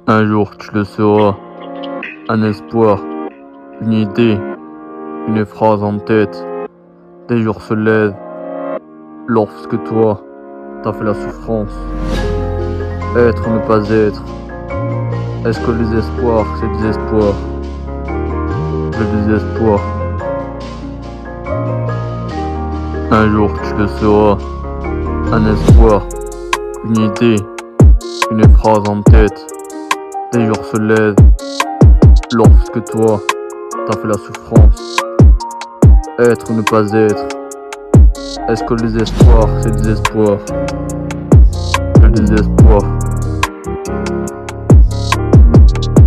Un jour tu le sauras, un espoir, une idée, une phrase en tête. Des jours se lèvent lorsque toi t'as fait la souffrance. Être ou ne pas être, est-ce que les espoirs c'est le désespoir? Le désespoir. Un jour tu le sauras, un espoir, une idée, une phrase en tête. Des jours se lèvent lorsque toi t'as fait la souffrance. Être ou ne pas être, est-ce que les espoirs c'est le désespoir? Le désespoir.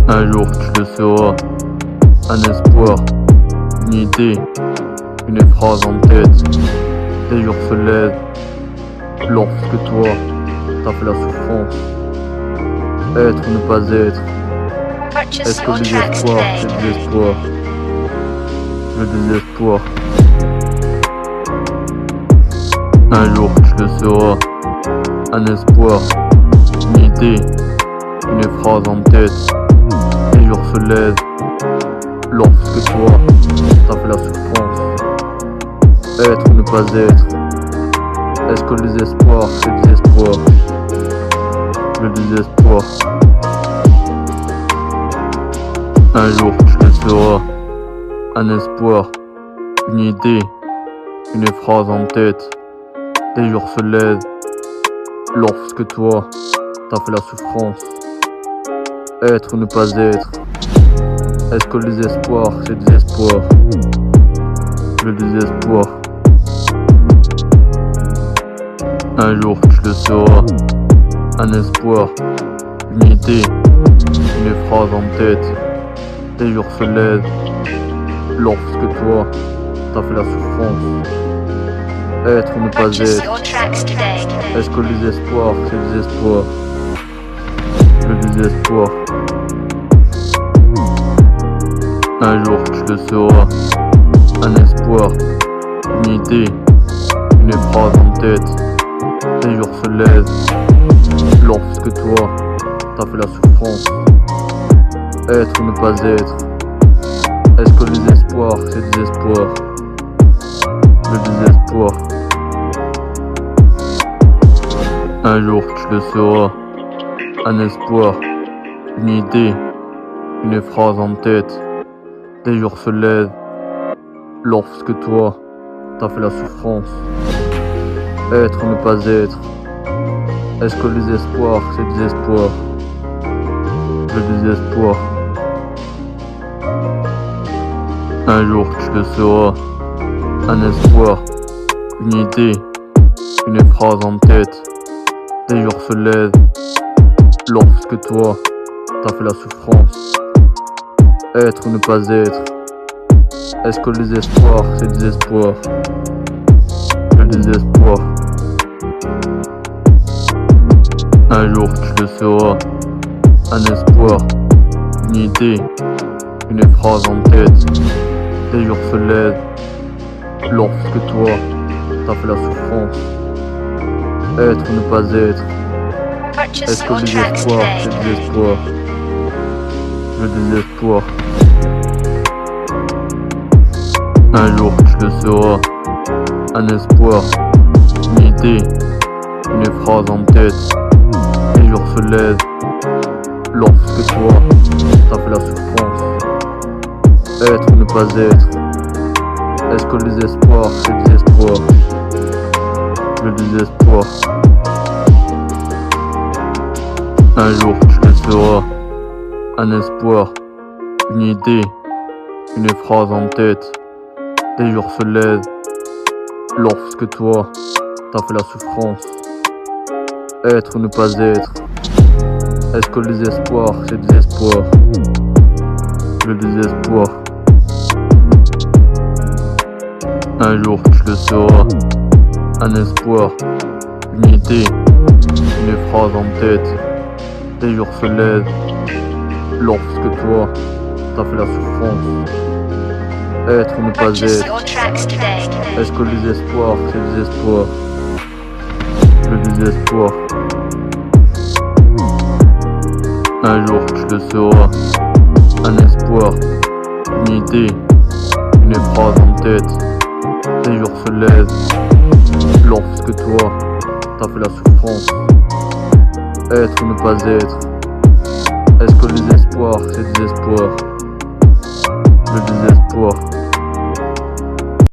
Un jour tu le sauras, un espoir, une idée, une phrase en tête. Des jours se lèvent lorsque toi t'as fait la souffrance. Être ou ne pas être, est-ce que les espoirs c'est le désespoir? Le désespoir. Un jour tu le sauras, un espoir, une idée, une phrase en tête. Les jours se lèvent lorsque toi t'as fait la souffrance. Être ou ne pas être, est-ce que les espoirs c'est le désespoir? Le désespoir. Un jour tu le sauras, un espoir, une idée, une phrase en tête. Des jours se lèvent lorsque toi t'as fait la souffrance. Être ou ne pas être, est-ce que les espoirs c'est le désespoir? Le désespoir. Un jour tu le sauras, un espoir, une idée, une phrase en tête. Des jours se lèvent lorsque toi t'as fait la souffrance. Être ou ne pas être, est-ce que les espoirs c'est le désespoir? Le désespoir. Un jour tu le sauras, un espoir, une idée, une phrase en tête. Des jours se lèvent lorsque toi t'as fait la souffrance. Être ou ne pas être, est-ce que les espoirs c'est le désespoir? Le désespoir. Un jour tu le sauras, un espoir, une idée, une phrase en tête. Des jours se lèvent lorsque toi t'as fait la souffrance. Être ou ne pas être, est-ce que les espoirs c'est le désespoir? Le désespoir. Un jour tu le sauras, un espoir, une idée, une phrase en tête. Des jours se lèvent lorsque toi t'as fait la souffrance. Être ou ne pas être, est-ce que les espoirs c'est le désespoir? Le désespoir. Un jour tu le sauras, un espoir, une idée, une phrase en tête. Des jours se lèvent lorsque toi t'as fait la souffrance. Être ou ne pas être, est-ce que les espoirs c'est le désespoir? Le désespoir. Un jour tu le sauras, un espoir, une idée, une phrase en tête. Les jours se lèvent lorsque toi t'as fait la souffrance. Être ou ne pas être, est-ce que les espoirs c'est le désespoir? Le désespoir. Un jour tu le sauras, un espoir, une idée, une phrase en tête. Des jours se lèvent lorsque toi t'as fait la souffrance. Être ou ne pas être, est-ce que les espoirs c'est le désespoir? Le désespoir. Un jour tu le sauras, un espoir, une idée, une phrase en tête. Des jours se lèvent lorsque toi t'as fait la souffrance. Être ou ne pas être, est-ce que les espoirs c'est le désespoir? Le désespoir. Un jour tu le sauras. Un espoir, une idée, une phrase en tête. Les jours se lèvent lorsque toi t'as fait la souffrance. Être ou ne pas être. Est-ce que les espoirs c'est